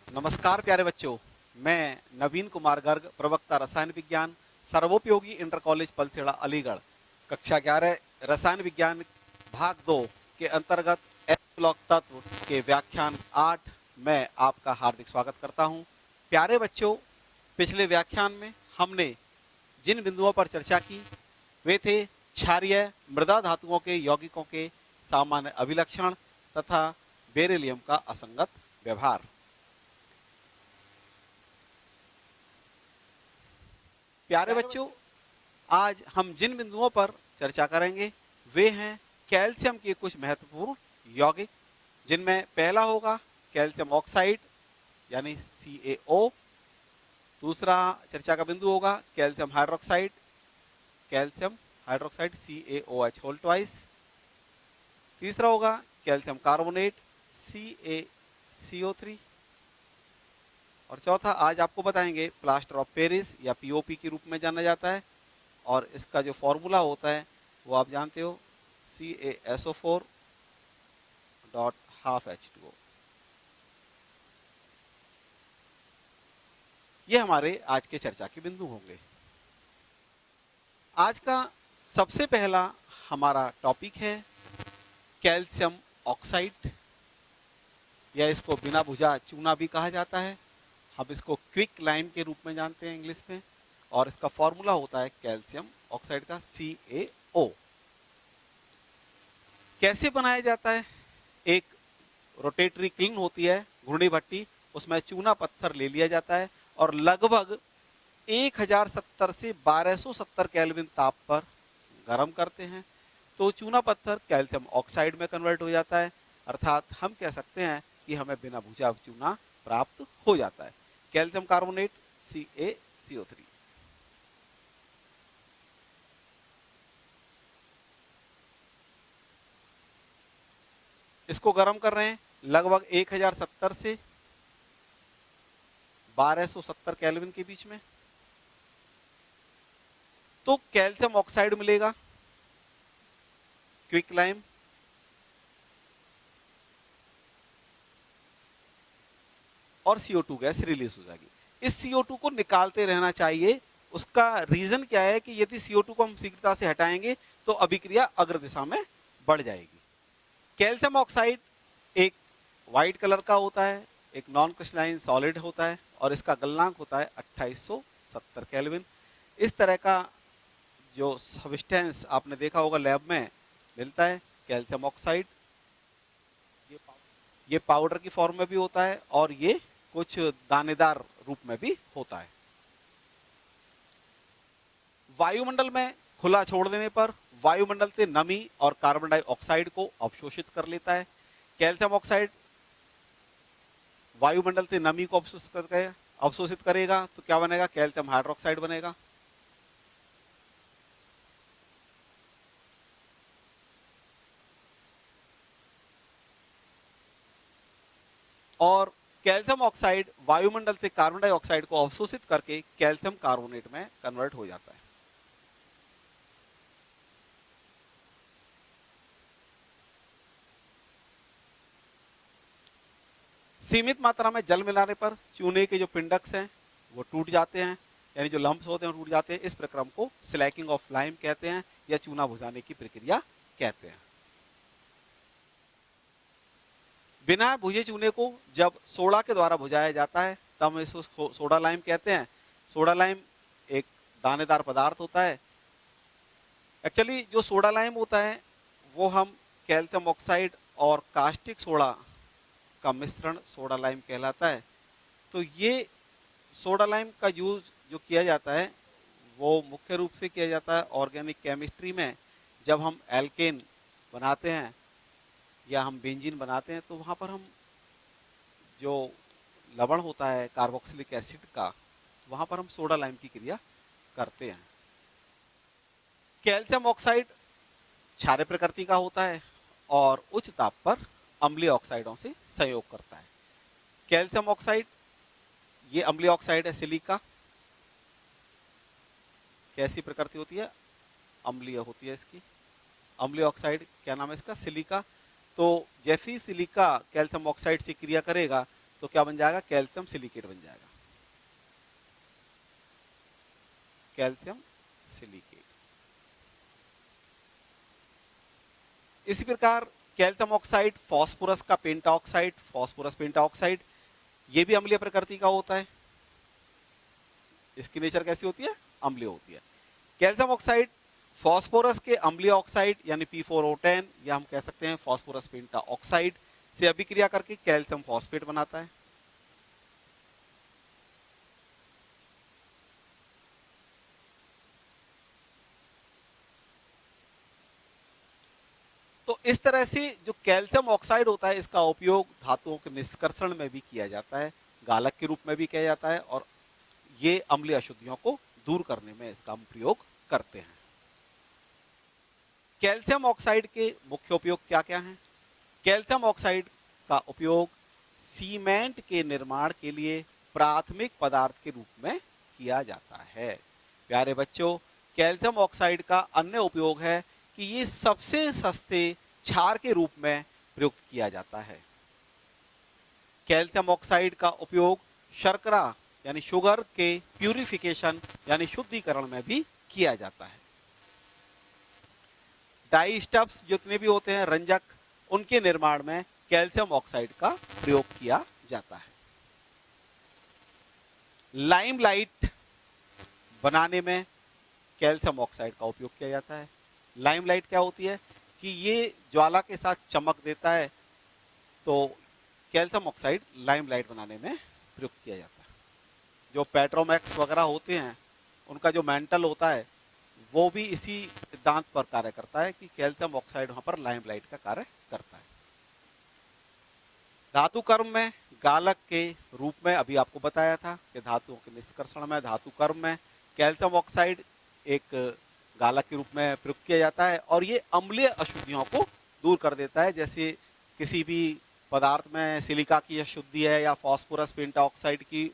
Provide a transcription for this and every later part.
नमस्कार प्यारे बच्चों, मैं नवीन कुमार गर्ग, प्रवक्ता रसायन विज्ञान, सर्वोपयोगी इंटर कॉलेज पलसेड़ा अलीगढ़, कक्षा 11 रसायन विज्ञान भाग 2 के अंतर्गत एस ब्लॉक तत्व के व्याख्यान 8 में आपका हार्दिक स्वागत करता हूं। प्यारे बच्चों, पिछले व्याख्यान में हमने जिन बिंदुओं पर चर्चा की वे थे क्षारीय मृदा धातुओं के यौगिकों के सामान्य अभिलक्षण तथा बेरिलियम का असंगत व्यवहार। प्यारे बच्चों, आज हम जिन बिंदुओं पर चर्चा करेंगे वे हैं कैल्शियम के कुछ महत्वपूर्ण यौगिक, जिनमें पहला होगा कैल्शियम ऑक्साइड यानी CaO। दूसरा चर्चा का बिंदु होगा calcium hydroxide CaOH whole twice. तीसरा होगा कैल्शियम कार्बोनेट CaCO3। और चौथा आज आपको बताएंगे प्लास्टर ऑफ पेरिस या POP के रूप में जाना जाता है, और इसका जो फॉर्मूला होता है वो आप जानते हो CaSO4 डॉट हाफ H2O। ये हमारे आज के चर्चा के बिंदु होंगे। आज का सबसे पहला हमारा टॉपिक है कैल्शियम ऑक्साइड, या इसको बिना भुजा चूना भी कहा जाता है। हम इसको क्विक लाइम के रूप में जानते हैं इंग्लिश में, और इसका फॉर्मूला होता है कैल्शियम ऑक्साइड का CaO। कैसे बनाया जाता है? एक रोटेटरी क्लिन होती है, घूर्णी भट्टी, उसमें चूना पत्थर ले लिया जाता है और लगभग 1070 से 1270 केल्विन ताप पर गर्म करते हैं, तो चूना पत्थर कैल्शियम ऑक्साइड में कन्वर्ट हो जाता है। अर्थात हम कह सकते हैं कि हमें बिना भुजा चूना प्राप्त हो जाता है, कैल्शियम कार्बोनेट CaCO3। इसको गर्म कर रहे हैं लगभग 1070 से 1270 केल्विन के बीच में, तो कैल्शियम ऑक्साइड मिलेगा, क्विक लाइम, और CO2 गैस रिलीज हो जाएगी। इस CO2 को निकालते रहना चाहिए। उसका रीजन क्या है कि यदि CO2 को हम शीघ्रता से हटाएंगे तो अभिक्रिया अग्र दिशा में बढ़ जाएगी। कैल्शियम ऑक्साइड एक व्हाइट कलर का होता है, एक नॉन क्रिस्टलाइन सॉलिड होता है, और इसका गलनांक होता है 2870 केल्विन। इस तरह का जो सब्सटेंस आपने देखा होगा लैब में मिलता है कैल्शियम ऑक्साइड। ये पाउडर की फॉर्म में भी होता है और ये कुछ दानेदार रूप में भी होता है। वायुमंडल में खुला छोड़ देने पर वायुमंडल से नमी और कार्बन डाइऑक्साइड को अवशोषित कर लेता है। कैल्शियम ऑक्साइड वायुमंडल से नमी को अवशोषित करेगा तो क्या बनेगा? कैल्शियम हाइड्रोक्साइड बनेगा। और कैल्शियम ऑक्साइड वायुमंडल से कार्बन डाइऑक्साइड को अवशोषित करके कैल्शियम कार्बोनेट में कन्वर्ट हो जाता है। सीमित मात्रा में जल मिलाने पर चूने के जो पिंडक्स हैं वो टूट जाते हैं, यानी जो लंप्स होते हैं वो टूट जाते हैं। इस प्रक्रम को स्लैकिंग ऑफ लाइम कहते हैं, या चूना भुजाने की प्रक्रिया कहते हैं। बिना भुजे चूने को जब सोडा के द्वारा भुजाया जाता है तब हम इसको सोडा लाइम कहते हैं। सोडा लाइम एक दानेदार पदार्थ होता है। एक्चुअली जो सोडा लाइम होता है वो हम कैल्शियम ऑक्साइड और कास्टिक सोडा का मिश्रण सोडा लाइम कहलाता है। तो ये सोडा लाइम का यूज जो किया जाता है वो मुख्य रूप से किया जाता है ऑर्गेनिक केमिस्ट्री में। जब हम एल्केन बनाते हैं या हम बेंजीन बनाते हैं तो वहाँ पर हम जो लवण होता है कार्बोक्सिलिक एसिड का, वहाँ पर हम सोडा लाइम की क्रिया करते हैं। कैल्शियम ऑक्साइड क्षारीय प्रकृति का होता है और उच्च ताप पर अम्लीय ऑक्साइडों से सहयोग करता है। कैल्शियम ऑक्साइड ये अम्लीय ऑक्साइड है सिलिका। कैसी प्रकृति होती है? अम्लीय होती है इसकी। अम्लीय ऑक्साइड क्या नाम है इसका? सिलिका। तो जैसे ही सिलिका कैल्शियम ऑक्साइड से क्रिया करेगा तो क्या बन जाएगा, कैल्शियम सिलिकेट बन जाएगा, कैल्शियम सिलिकेट। इसी प्रकार कैल्शियम ऑक्साइड, फास्फोरस का पेंटाऑक्साइड, फास्फोरस पेंटाऑक्साइड, ये भी अम्लीय प्रकृति का होता है। इसकी नेचर कैसी होती है, अम्लीय होती है। कैल्शियम ऑक्साइड फास्फोरस के अम्लीय ऑक्साइड यानी P4O10 या हम कह सकते हैं फास्फोरस पेंटाऑक्साइड से अभिक्रिया करके कैल्शियम फॉस्फेट बनाता है। तो इस तरह से जो कैल्शियम ऑक्साइड होता है इसका उपयोग धातुओं के निष्कर्षण में भी किया जाता है, गालक के रूप में भी किया जाता है, और ये अम्लीय अशुद्धियों को दूर करने में इसका हम प्रयोग करते हैं। कैल्शियम ऑक्साइड के मुख्य उपयोग क्या क्या हैं? कैल्शियम ऑक्साइड का उपयोग सीमेंट के निर्माण के लिए प्राथमिक पदार्थ के रूप में किया जाता है। प्यारे बच्चों, कैल्शियम ऑक्साइड का अन्य उपयोग है कि ये सबसे सस्ते क्षार के रूप में प्रयुक्त किया जाता है। कैल्शियम ऑक्साइड का उपयोग शर्करा यानी शुगर के प्यूरिफिकेशन यानी शुद्धिकरण में भी किया जाता है। डाई स्टफ्स जितने भी होते हैं, रंजक, उनके निर्माण में कैल्शियम ऑक्साइड का प्रयोग किया जाता है। लाइमलाइट बनाने में कैल्शियम ऑक्साइड का उपयोग किया जाता है। लाइमलाइट क्या होती है कि ये ज्वाला के साथ चमक देता है, तो कैल्शियम ऑक्साइड लाइमलाइट बनाने में प्रयुक्त किया जाता है। जो पेट्रोमैक्स वगैरह होते हैं उनका जो मेंटल होता है वो भी इसी सिद्धांत पर कार्य करता है कि कैल्शियम ऑक्साइड वहां पर लाइमलाइट का कार्य करता है। धातु कर्म में गालक के रूप में अभी आपको बताया था कि धातुओं के निष्कर्षण में, धातु कर्म में कैल्शियम ऑक्साइड एक गालक के रूप में प्रयुक्त किया जाता है और ये अम्लीय अशुद्धियों को दूर कर देता है। जैसे किसी भी पदार्थ में सिलिका की अशुद्धि है या फास्फोरस पेंटाऑक्साइड की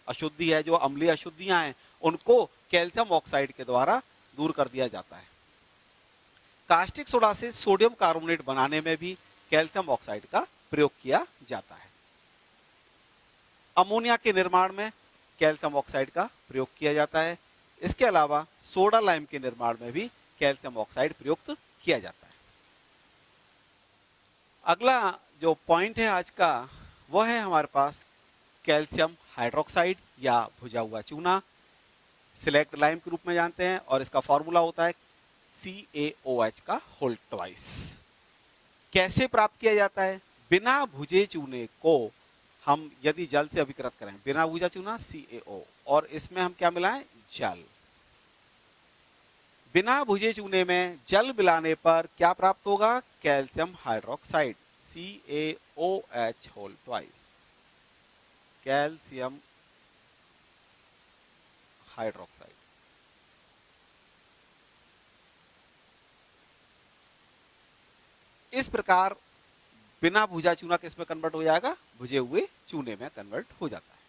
अशुद्धि है, जो अम्लीय अशुद्धियां हैं उनको कैल्शियम ऑक्साइड के द्वारा दूर कर दिया जाता है। कास्टिक सोडा से सोडियम कार्बोनेट बनाने में भी कैल्शियम ऑक्साइड का प्रयोग किया जाता है। अमोनिया के निर्माण में कैल्शियम ऑक्साइड का प्रयोग किया जाता है। इसके अलावा सोडा लाइम के निर्माण में भी कैल्शियम ऑक्साइड प्रयुक्त किया जाता है। अगला जो पॉइंट है आज का वह है हमारे पास कैल्शियम हाइड्रोक्साइड या भुजा हुआ चूना, सिलेक्ट लाइम के रूप में जानते हैं, और इसका फॉर्मूला होता है CaOH का होल ट्वाइस। कैसे प्राप्त किया जाता है? बिना भुजे चूने को हम यदि जल से अभिकृत करें, बिना भुजा चूना CaO, और इसमें हम क्या मिलाएं? जल। बिना भुजे चूने में जल मिलाने पर क्या प्राप्त होगा? Calcium hydroxide CaOH whole twice, calcium hydroxide. इस प्रकार बिना भुजा चूना किस में कन्वर्ट हो जाएगा? भुजे हुए चूने में कन्वर्ट हो जाता है।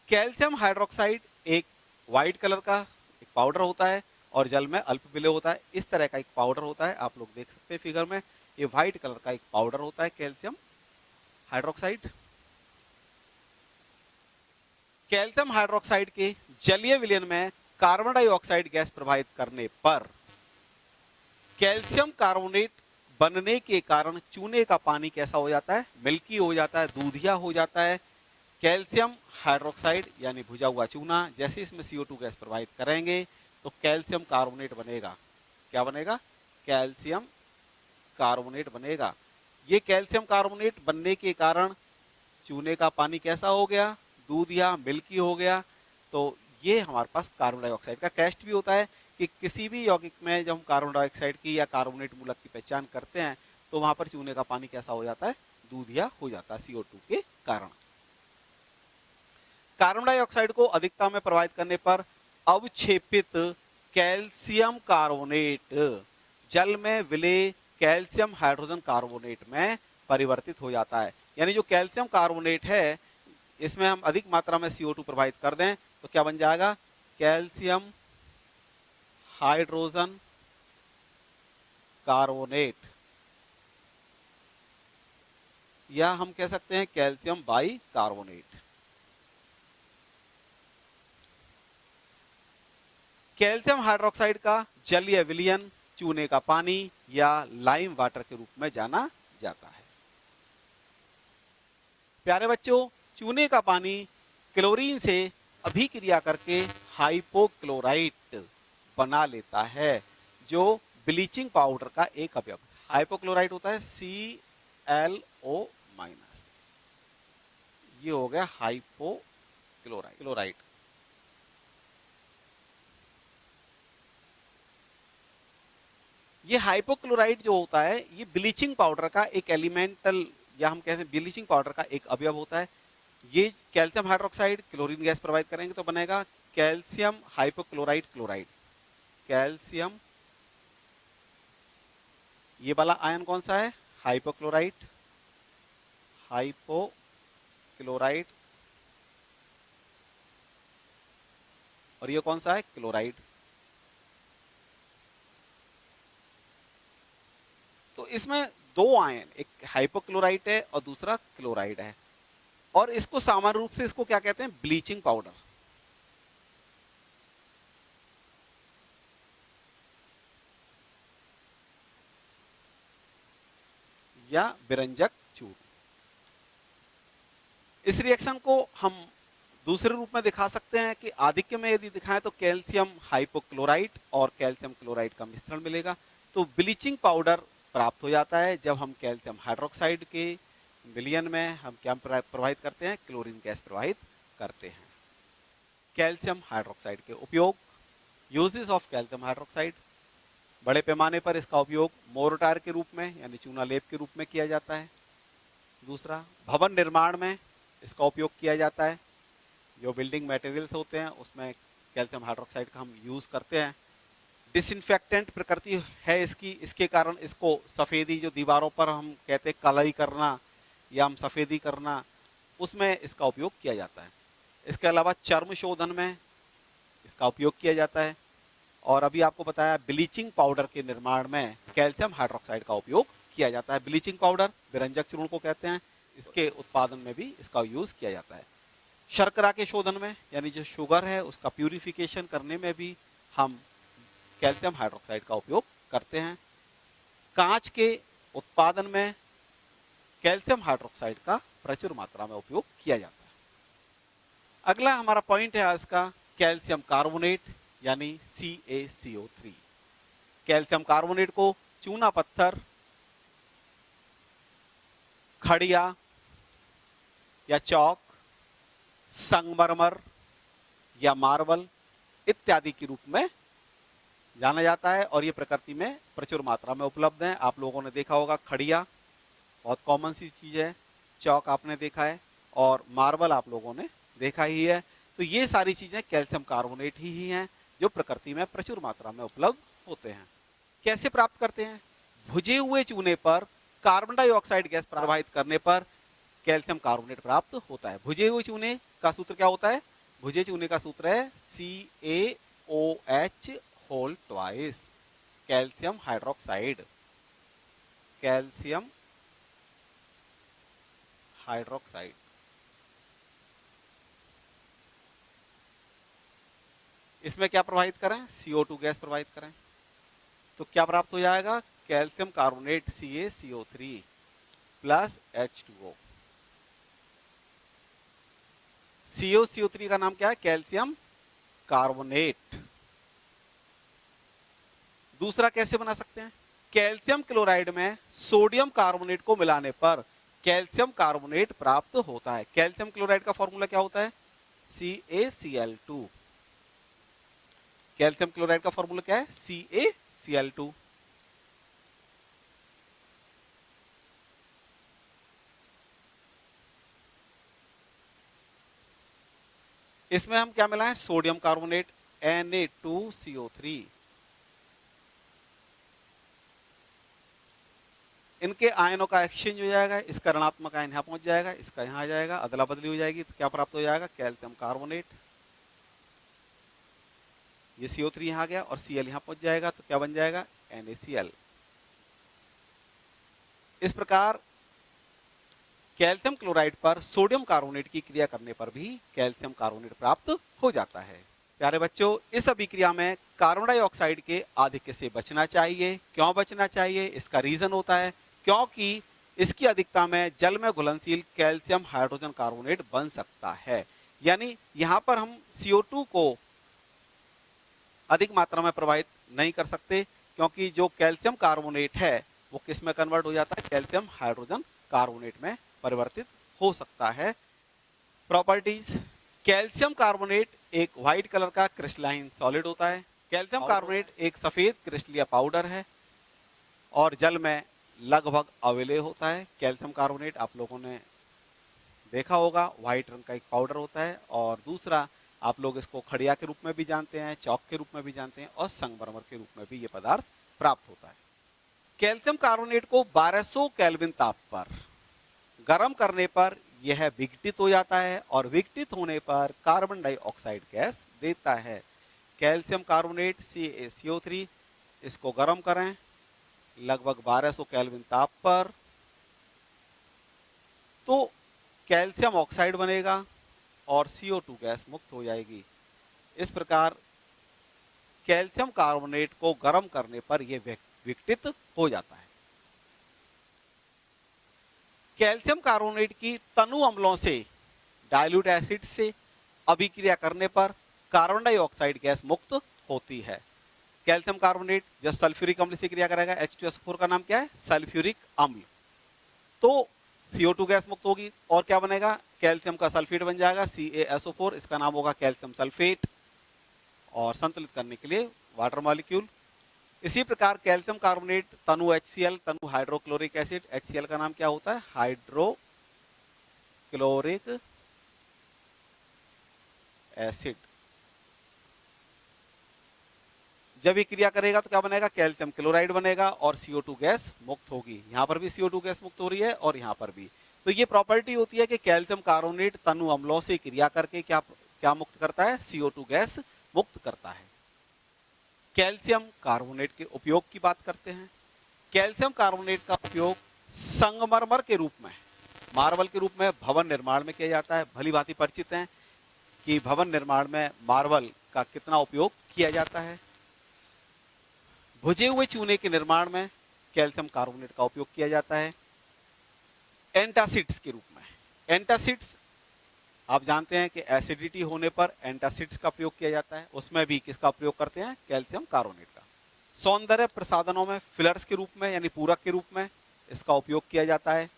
कैल्शियम हाइड्रोक्साइड एक व्हाइट कलर का एक पाउडर होता है और जल में अल्प विलेय होता है। इस तरह का एक पाउडर होता है, आप लोग देख सकते हैं फिगर में, ये व्हाइट कलर का एक पाउडर होता है कैल्शियम हाइड्रोक्साइड। कैल्शियम हाइड्रोक्साइड के जलीय विलयन में कार्बन डाइऑक्साइड गैस प्रभावित करने पर कैल्शियम कार्बोनेट बनने के कारण चूने का पानी कैसा हो जाता है? मिल्की हो जाता है, दूधिया हो जाता है। कैल्शियम हाइड्रोक्साइड यानी भुजा हुआ चूना जैसे इसमें CO2 गैस प्रभावित करेंगे तो कैल्शियम कार्बोनेट बनेगा। क्या बनेगा? कैल्शियम कार्बोनेट बनेगा। ये कैल्शियम कार्बोनेट बनने के कारण चूने का पानी कैसा हो गया? दूधिया, मिल्की हो गया। तो ये हमारे पास कार्बन डाइऑक्साइड का टेस्ट भी होता है कि किसी भी यौगिक में जब हम कार्बन डाइऑक्साइड की या कार्बोनेट मूलक की पहचान करते हैं तो वहां पर चूने का पानी कैसा हो जाता है? दूधिया हो जाता है CO2 के कारण। कार्बन डाइऑक्साइड को अधिकता में प्रभावित करने पर अवक्षेपित कैल्शियम कार्बोनेट जल में विलेय कैल्शियम हाइड्रोजन कार्बोनेट में परिवर्तित हो जाता है। यानी जो कैल्शियम कार्बोनेट है इसमें हम अधिक मात्रा में CO2 प्रभावित कर दें तो क्या बन जाएगा? Calcium hydrogen carbonate. या हम कह सकते हैं calcium by carbonate. Calcium hydroxide का जलीय विलयन चूने का पानी या लाइम वाटर के रूप में जाना जाता है। प्यारे बच्चों, चूने का पानी क्लोरीन से अभिक्रिया करके हाइपोक्लोराइट बना लेता है, जो ब्लीचिंग पाउडर का एक अवयव। हाइपोक्लोराइट होता है ClO-, ये हो गया हाइपोक्लोराइट। ये हाइपोक्लोराइट जो होता है ये ब्लीचिंग पाउडर का एक एलिमेंटल, या हम कहते हैं ब्लीचिंग पाउडर का एक अवयव होता है। ये calcium hydroxide chlorine gas provide करेंगे तो बनेगा कैल्शियम हाइपोक्लोराइट क्लोराइड। कैल्शियम, ये वाला आयन कौन सा है? हाइपोक्लोराइट, हाइपोक्लोराइट, और ये कौन सा है? क्लोराइड। तो इसमें दो आयन, एक हाइपोक्लोराइट है और दूसरा क्लोराइड है, और इसको सामान्य रूप से इसको क्या कहते हैं? ब्लीचिंग पाउडर या विरंजक चूर्ण। इस रिएक्शन को हम दूसरे रूप में दिखा सकते हैं कि आधिक्य में यदि दिखाएं तो कैल्शियम हाइपोक्लोराइट और कैल्शियम क्लोराइड का मिश्रण मिलेगा, तो ब्लीचिंग पाउडर प्राप्त हो जाता है जब हम कैल्शियम हाइड्रोक्साइड के विलयन में हम क्या प्रवाहित करते हैं? क्लोरीन गैस प्रवाहित करते हैं। कैल्शियम हाइड्रोक्साइड के उपयोग, यूजेस ऑफ कैल्शियम हाइड्रोक्साइड। बड़े पैमाने पर इसका उपयोग मोर्टार के रूप में यानी चूना लेप के रूप में किया जाता है। दूसरा, भवन निर्माण में इसका उपयोग किया जाता है। जो बिल्डिंग मटेरियल्स होते हैं उसमें कैल्शियम हाइड्रोक्साइड का हम यूज करते हैं। डिसइंफेक्टेंट प्रकृति है इसकी, इसके कारण इसको सफ़ेदी, जो दीवारों पर हम कहते हैं कलई करना या हम सफ़ेदी करना, उसमें इसका उपयोग किया जाता है। इसके अलावा चर्म शोधन में इसका उपयोग किया जाता है, और अभी आपको बताया ब्लीचिंग पाउडर के निर्माण में कैल्शियम हाइड्रोक्साइड का उपयोग किया जाता है। ब्लीचिंग पाउडर विरंजक चूर्ण को कहते हैं, इसके उत्पादन में भी इसका यूज किया जाता है। शर्करा के शोधन में यानी जो शुगर है उसका प्यूरिफिकेशन करने में भी हम कैल्शियम हाइड्रोक्साइड का उपयोग करते हैं। कांच के उत्पादन में कैल्शियम हाइड्रोक्साइड का प्रचुर मात्रा में उपयोग किया जाता है। अगला हमारा पॉइंट है आज का कैल्शियम कार्बोनेट यानी CaCO3। कैल्शियम कार्बोनेट को चूना पत्थर, खड़िया या चौक, संगमरमर या मार्बल इत्यादि के रूप में जाना जाता है, और ये प्रकृति में प्रचुर मात्रा में उपलब्ध हैं। आप लोगों ने देखा होगा खड़िया बहुत कॉमन सी चीज है, चौक आपने देखा है, और मार्बल आप लोगों ने देखा ही है। तो ये सारी चीजें कैल्शियम कार्बोनेट ही हैं जो प्रकृति में प्रचुर मात्रा में उपलब्ध होते हैं। कैसे प्राप्त करते हैं? भुजे हुए चूने पर कार्बन डाइऑक्साइड गैस प्रवाहित करने पर कैल्शियम कार्बोनेट प्राप्त होता है। भुजे हुए चूने का सूत्र क्या होता है? भुजे चूने का सूत्र है CaOH whole twice, calcium hydroxide. Calcium hydroxide. इसमें क्या प्रवाहित करें? CO2 गैस प्रवाहित करें, तो क्या प्राप्त हो जाएगा? Calcium carbonate CaCO3 plus H2O। CO3 का नाम क्या है? Calcium carbonate. दूसरा कैसे बना सकते हैं? कैल्शियम क्लोराइड में सोडियम कार्बोनेट को मिलाने पर कैल्शियम कार्बोनेट प्राप्त होता है। कैल्शियम क्लोराइड का फॉर्मूला क्या होता है? CaCl2। कैल्शियम क्लोराइड का फॉर्मूला क्या है? CaCl2। इसमें हम क्या मिलाएं? Sodium carbonate Na2CO3। इनके आयनों का एक्सचेंज हो जाएगा, इसका ऋणात्मक आयन यहाँ पहुंच जाएगा, इसका यहाँ आ जाएगा, अदला बदली हो जाएगी, तो क्या प्राप्त हो जाएगा? Calcium carbonate. ये CO3 यहाँ आ गया और Cl यहाँ पहुंच जाएगा, तो क्या बन जाएगा? NaCl। इस प्रकार कैल्शियम क्लोराइड पर सोडियम कार्बोनेट की क्रिया करने पर भी कैल्शियम कार्बोनेट प्राप्त हो जाता है। प्यारे बच्चों, इस अभिक्रिया में कार्बन डाइऑक्साइड के आधिक्य से बचना चाहिए। क्यों बचना चाहिए? इसका रीजन होता है क्योंकि इसकी अधिकता में जल में घुलनशील कैल्शियम हाइड्रोजन कार्बोनेट बन सकता है। यानी यहां पर हम CO2 को अधिक मात्रा में प्रवाहित नहीं कर सकते, क्योंकि जो कैल्शियम कार्बोनेट है वो किस में कन्वर्ट हो जाता है? कैल्शियम हाइड्रोजन कार्बोनेट में परिवर्तित हो सकता है। प्रॉपर्टीज, कैल्शियम कार्बोनेट एक व्हाइट कलर का क्रिस्टलाइन सॉलिड होता है। कैल्शियम कार्बोनेट एक सफेद क्रिस्टलीय पाउडर है और जल में लगभग अविलेय होता है। कैल्शियम कार्बोनेट आप लोगों ने देखा होगा, व्हाइट रंग का एक पाउडर होता है। और दूसरा, आप लोग इसको खड़िया के रूप में भी जानते हैं, चौक के रूप में भी जानते हैं और संगमरमर के रूप में भी ये पदार्थ प्राप्त होता है। कैल्शियम कार्बोनेट को 1200 केल्विन ताप पर गर्म करने पर यह विघटित हो जाता है और विघटित होने पर कार्बन डाइऑक्साइड गैस देता है। कैल्शियम कार्बोनेट CaCO3, इसको गर्म करें लगभग 1200 केल्विन ताप पर, तो कैल्शियम ऑक्साइड बनेगा और CO2 गैस मुक्त हो जाएगी। इस प्रकार कैल्शियम कार्बोनेट को गर्म करने पर यह विघटित हो जाता है। कैल्शियम कार्बोनेट की तनु अम्लों से, डाइल्यूट एसिड से अभिक्रिया करने पर कार्बन डाइऑक्साइड गैस मुक्त होती है। कैल्शियम कार्बोनेट जब सल्फ्यूरिक अम्ल से क्रिया करेगा, H2SO4 का नाम क्या है? सल्फ्यूरिक अम्ल, तो CO2 गैस मुक्त होगी और क्या बनेगा? कैल्शियम का सल्फेट बन जाएगा CaSO4, इसका नाम होगा कैल्शियम सल्फेट, और संतुलित करने के लिए वाटर मॉलिक्यूल। इसी प्रकार कैल्शियम कार्बोनेट तनु HCl, तनु हाइड्रोक्लोरिक एसिड, HCl का नाम क्या होता है? Hydrochloric acid. जब ये क्रिया करेगा तो क्या बनेगा? कैल्शियम क्लोराइड बनेगा और CO2 गैस मुक्त होगी। यहां पर भी CO2 गैस मुक्त हो रही है और यहां पर भी। तो ये प्रॉपर्टी होती है कि कैल्शियम कार्बोनेट तनु अम्लों से क्रिया करके क्या मुक्त करता है? CO2 गैस मुक्त करता है। कैल्शियम कार्बोनेट के उपयोग की बात करते हैं। कैल्शियम कार्बोनेट का उपयोग संगमरमर के रूप में, मार्बल के रूप में भवन निर्माण में किया जाता है। भली भांति परिचित हैं कि भवन निर्माण में मार्बल का कितना उपयोग किया जाता है। भुजे हुए चूने के निर्माण में कैल्शियम कार्बोनेट का उपयोग किया जाता है। एंटासिड्स के रूप में, एंटासिड्स आप जानते हैं कि एसिडिटी होने पर एंटासिड्स का प्रयोग किया जाता है, उसमें भी किसका प्रयोग करते हैं? कैल्शियम कार्बोनेट का। सौंदर्य प्रसाधनों में फिलर्स के रूप में, यानी पूरक के रूप में इसका उपयोग किया जाता है।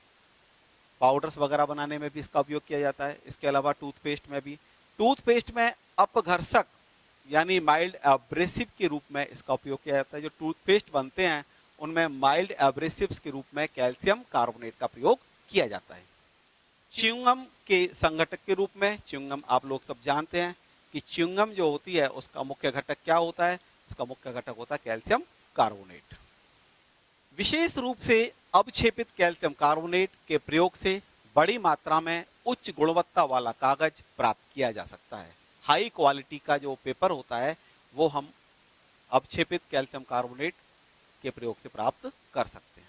पाउडर्स वगैरह बनाने में भी इसका उपयोग किया जाता है। इसके अलावा टूथपेस्ट में भी, टूथपेस्ट में अपघर्षक यानी माइल्ड एब्रेसिव के रूप में इसका उपयोग किया जाता है। जो टूथपेस्ट बनते हैं उनमें माइल्ड एब्रेसिव्स के रूप में कैल्शियम कार्बोनेट का प्रयोग किया जाता है। च्युइंगम के संघटक के रूप में, च्युइंगम आप लोग सब जानते हैं कि च्युइंगम जो होती है उसका मुख्य घटक क्या होता है? उसका मुख्य घटक होता है कैल्शियम कार्बोनेट। विशेष रूप से अवक्षेपित कैल्शियम कार्बोनेट के प्रयोग से बड़ी मात्रा में उच्च गुणवत्ता वाला कागज प्राप्त किया जा सकता है। हाई क्वालिटी का जो पेपर होता है वो हम अवक्षेपित कैल्शियम कार्बोनेट के प्रयोग से प्राप्त कर सकते हैं।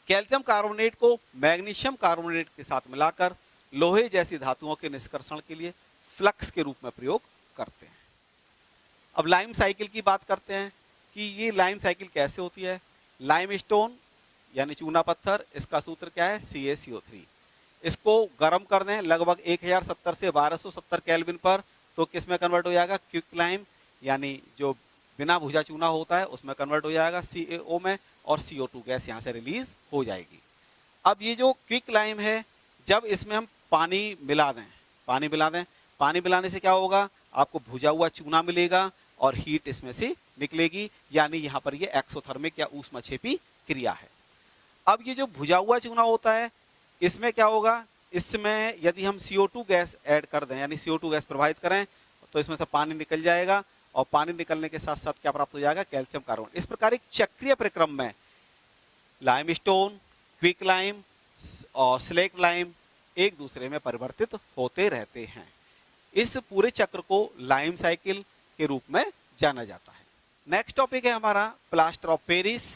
कैल्शियम कार्बोनेट को मैग्नीशियम कार्बोनेट के साथ मिलाकर लोहे जैसी धातुओं के निष्कर्षण के लिए फ्लक्स के रूप में प्रयोग करते हैं। अब लाइम साइकिल की बात करते हैं कि ये लाइम साइकिल कैसे होती है। लाइमस्टोन यानी चूना पत्थर, इसका सूत्र क्या है? CaCO3। इसको गर्म कर दें लगभग 1070 से 1270 केल्विन पर, तो किस में कन्वर्ट हो जाएगा? क्विक लाइम यानी जो बिना भुजा चूना होता है उसमें कन्वर्ट हो जाएगा CaO में, और CO2 गैस यहाँ से रिलीज हो जाएगी। अब ये जो क्विक लाइम है, जब इसमें हम पानी मिला दें, पानी मिलाने से क्या होगा? आपको भुजा हुआ चूना मिलेगा और हीट इसमें से निकलेगी, यानी यहाँ पर ये एक्सोथर्मिक या ऊष्मक्षेपी क्रिया है। अब ये जो भुजा हुआ चूना होता है इसमें क्या होगा? इसमें यदि हम CO2 गैस ऐड कर दें, यानी CO2 गैस प्रवाहित करें, तो इसमें से पानी निकल जाएगा और पानी निकलने के साथ साथ क्या प्राप्त हो जाएगा? Calcium carbonate. इस प्रकार एक चक्रीय प्रक्रम में लाइमस्टोन, क्विक लाइम और स्लेक लाइम एक दूसरे में परिवर्तित होते रहते हैं। इस पूरे चक्र को लाइम साइकिल के रूप में जाना जाता है। नेक्स्ट टॉपिक है हमारा plaster of Paris.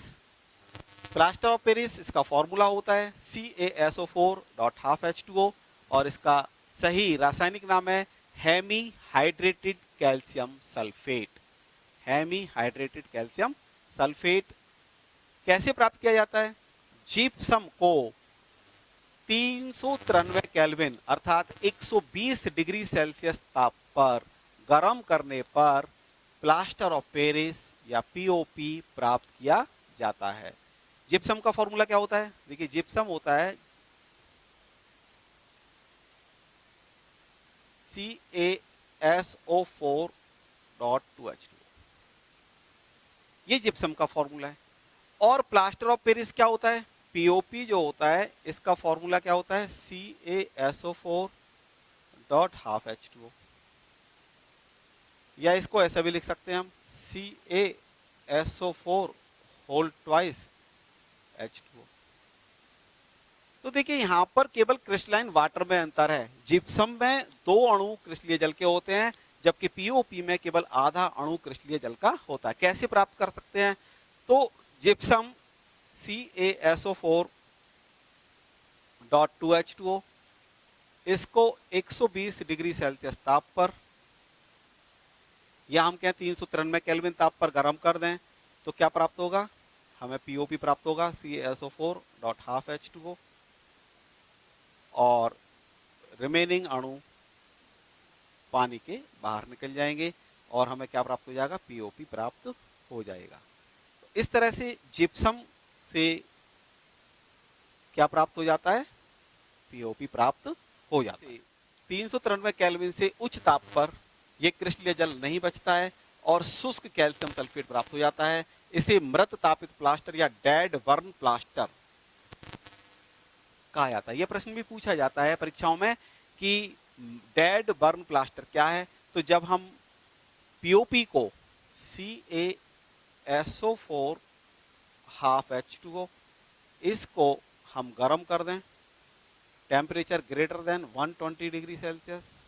Plaster of Paris इसका फॉर्मूला होता है CaSO4.12H2O और इसका सही रासायनिक नाम है hemi hydrated calcium sulphate. Hemi hydrated calcium sulphate कैसे प्राप्त किया जाता है? जिप्सम को 393 केल्विन अर्थात 120 डिग्री सेल्सियस ताप पर गर्म करने पर प्लास्टर ऑफ पेरिस या पीओपी प्राप्त किया जाता है। जिप्सम का फॉर्मूला क्या होता है? देखिए जिप्सम होता है CaSO4.2H2। ये जिप्सम का फॉर्मूला है। और प्लास्टर ऑफ पेरिस क्या होता है? पीओपी जो होता है इसका फॉर्मूला क्या होता है? CaSO4.12H2O या इसको ऐसा भी लिख सकते हैं हम CaSO4.2H2O। तो देखिए यहां पर केवल क्रिस्टलाइन वाटर में अंतर है। जिप्सम में 2 अणु क्रिस्टलीय जल के होते हैं जबकि पीओपी में केवल आधा अणु क्रिस्टलीय जल का होता है। कैसे प्राप्त कर सकते हैं? तो जिप्सम CaSO4.2H2O इसको 120 डिग्री सेल्सियस ताप पर या हम कहें 393 केल्विन ताप पर गर्म कर दें तो क्या प्राप्त होगा? हमें पीओपी प्राप्त होगा CaSO4.12H2O और रिमेनिंग अणु पानी के बाहर निकल जाएंगे और हमें क्या प्राप्त हो जाएगा? पीओपी प्राप्त हो जाएगा। तो इस तरह से जिप्सम से क्या प्राप्त हो जाता है? पीओपी प्राप्त हो जाता है। 393 केल्विन से उच्च ताप पर यह क्रिस्टलीय जल नहीं बचता है और शुष्क कैल्शियम सल्फेट प्राप्त हो जाता है। इसे मृत तापित प्लास्टर या डेड बर्न प्लास्टर कहा जाता है। यह प्रश्न भी पूछा जाता है परीक्षाओं में कि डेड बर्न प्लास्टर क्या है? तो जब हम पीओपी को CaSO4.12H2O इसको हम गर्म कर दें temperature greater than 120 degree Celsius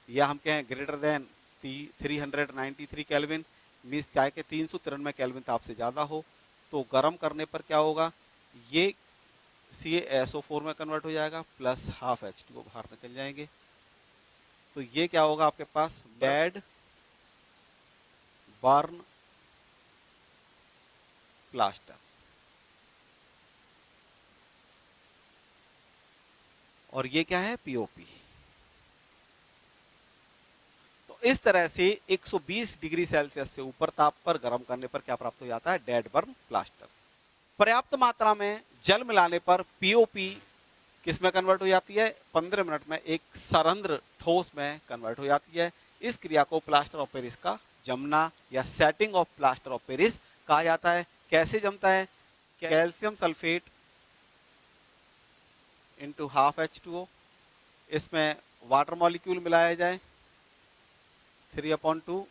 या हम कहें ग्रेटर देन 393 केल्विन मीन्स क्या है कि 393 केल्विन ताप से ज़्यादा हो, तो गर्म करने पर क्या होगा? ये CaSO4 में कन्वर्ट हो जाएगा प्लस हाफ H2O बाहर निकल जाएंगे। तो ये क्या होगा आपके पास? Dead burn plaster. और ये क्या है? पीओपी। तो इस तरह से 120 डिग्री सेल्सियस से ऊपर ताप पर गर्म करने पर क्या प्राप्त हो जाता है? Dead burn plaster. पर्याप्त मात्रा में जल मिलाने पर पीओपी किस में कन्वर्ट हो जाती है? 15 मिनट में एक सरंध्र ठोस में कन्वर्ट हो जाती है। इस क्रिया को प्लास्टर ऑफ पेरिस का जमना या setting of plaster of Paris कहा जाता है। कैसे जमता है? Calcium sulphate into half H2O, इसमें वाटर मॉलिक्यूल मिलाया जाए 3/2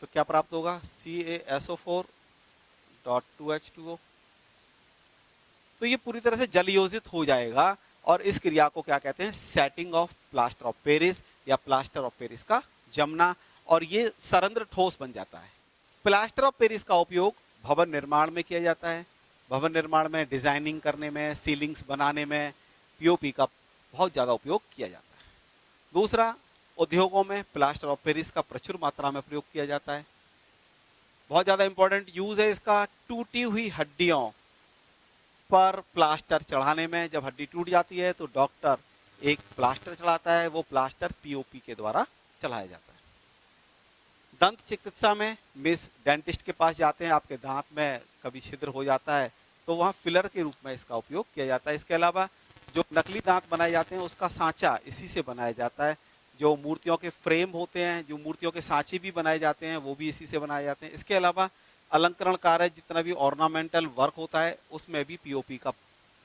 तो क्या प्राप्त होगा? CaSO4.2H2O। तो ये पूरी तरह से जल योजित हो जाएगा और इस क्रिया को क्या कहते हैं? Setting of plaster of Paris या प्लास्टर ऑफ पेरिस का जमना, और ये सरंध्र ठोस बन जाता है। प्लास्टर ऑफ पेरिस का उपयोग भवन निर्माण में किया जाता है। भवन निर्माण में डिजाइनिंग करने में, सीलिंग्स बनाने में पीओपी का बहुत ज़्यादा उपयोग किया जाता है। दूसरा, उद्योगों में प्लास्टर ऑफ पेरिस का प्रचुर मात्रा में प्रयोग किया जाता है। बहुत ज़्यादा इंपॉर्टेंट यूज है इसका टूटी हुई हड्डियों पर प्लास्टर चढ़ाने में। जब हड्डी टूट जाती है तो डॉक्टर एक प्लास्टर चढ़ाता है, वो प्लास्टर पीओपी के द्वारा चढ़ाया जाता है। दंत चिकित्सा में मिस डेंटिस्ट के पास जाते हैं, आपके दांत में कभी छिद्र हो जाता है तो वहाँ फिलर के रूप में इसका उपयोग किया जाता है। इसके अलावा जो नकली दांत बनाए जाते हैं उसका सांचा इसी से बनाया जाता है। जो मूर्तियों के फ्रेम होते हैं, जो मूर्तियों के सांचे भी बनाए जाते हैं, वो भी इसी से बनाए जाते हैं। इसके अलावा अलंकरण कार्य जितना भी ऑर्नामेंटल वर्क होता है उसमें भी पीओपी का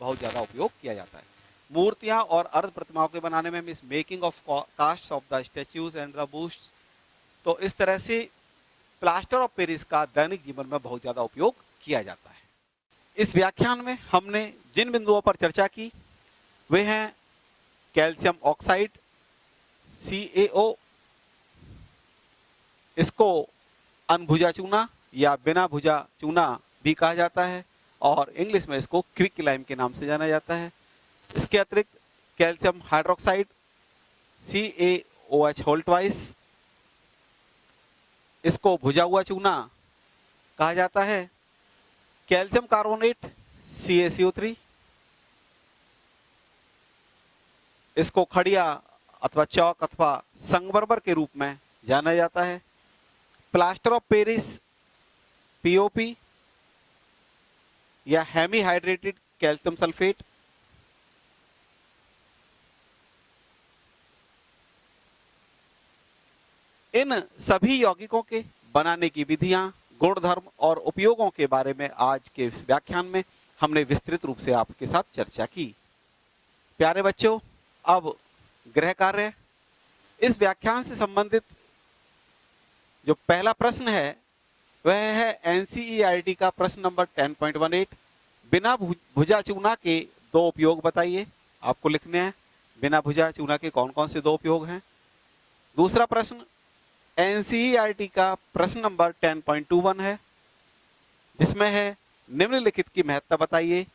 बहुत ज़्यादा उपयोग किया जाता है। मूर्तियाँ और अर्ध प्रतिमाओं के बनाने में means making of cast of the statues and the bust. तो इस तरह से प्लास्टर ऑफ पेरिस का दैनिक जीवन में बहुत ज़्यादा उपयोग किया जाता है। इस व्याख्यान में हमने जिन बिंदुओं पर चर्चा की वे हैं कैल्शियम ऑक्साइड CaO, इसको अनभुजा चूना या बिना भुजा चूना भी कहा जाता है और इंग्लिश में इसको क्विक लाइम के नाम से जाना जाता है। इसके अतिरिक्त calcium hydroxide CaOH whole twice, इसको भुजा हुआ चूना कहा जाता है। कैल्शियम कार्बोनेट CaCO3, इसको खड़िया अथवा चौक अथवा संगमरमर के रूप में जाना जाता है। प्लास्टर ऑफ पेरिस POP या हेमी हाइड्रेटेड कैल्शियम सल्फेट। इन सभी यौगिकों के बनाने की विधियां, गुणधर्म और उपयोगों के बारे में आज के इस व्याख्यान में हमने विस्तृत रूप से आपके साथ चर्चा की। प्यारे बच्चों, अब गृह कार्य। इस व्याख्यान से संबंधित जो पहला प्रश्न है वह है NCERT का प्रश्न नंबर 10.18। बिना भुजा चूना के दो उपयोग बताइए। आपको लिखने हैं बिना भुजा चूना के कौन कौन से दो उपयोग हैं। दूसरा प्रश्न NCERT का प्रश्न नंबर 10.21 है, जिसमें है निम्नलिखित की महत्ता बताइए।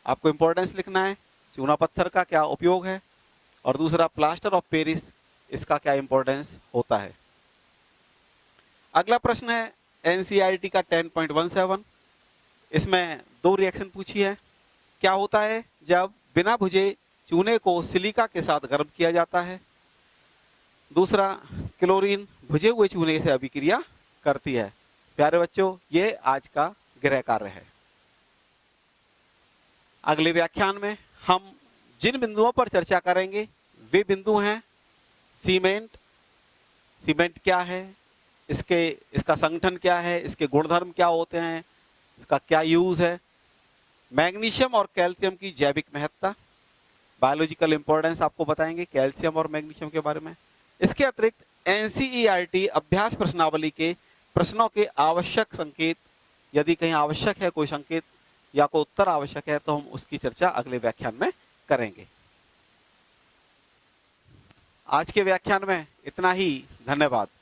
आपको इंपॉर्टेंस लिखना है, चूना पत्थर का क्या उपयोग है, और दूसरा प्लास्टर ऑफ पेरिस, इसका क्या इंपॉर्टेंस होता है। अगला प्रश्न है NCERT का 10.17। इसमें दो रिएक्शन पूछी है। क्या होता है जब बिना भुजे चूने को सिलिका के साथ गर्म किया जाता है। दूसरा, क्लोरीन भुजे हुए चूने से अभिक्रिया करती है। प्यारे बच्चों, ये आज का गृह कार्य है। अगले व्याख्यान में हम जिन बिंदुओं पर चर्चा करेंगे वे बिंदु हैं सीमेंट। सीमेंट क्या है, इसका संगठन क्या है, इसके गुणधर्म क्या होते हैं, इसका क्या यूज है। मैग्नीशियम और कैल्शियम की जैविक महत्ता, बायोलॉजिकल इंपॉर्टेंस आपको बताएंगे कैल्शियम और मैग्नीशियम के बारे में। इसके अतिरिक्त NCERT अभ्यास प्रश्नावली के प्रश्नों के आवश्यक संकेत, यदि कहीं आवश्यक है कोई संकेत या कोई उत्तर आवश्यक है तो हम उसकी चर्चा अगले व्याख्यान में करेंगे। आज के व्याख्यान में इतना ही। धन्यवाद।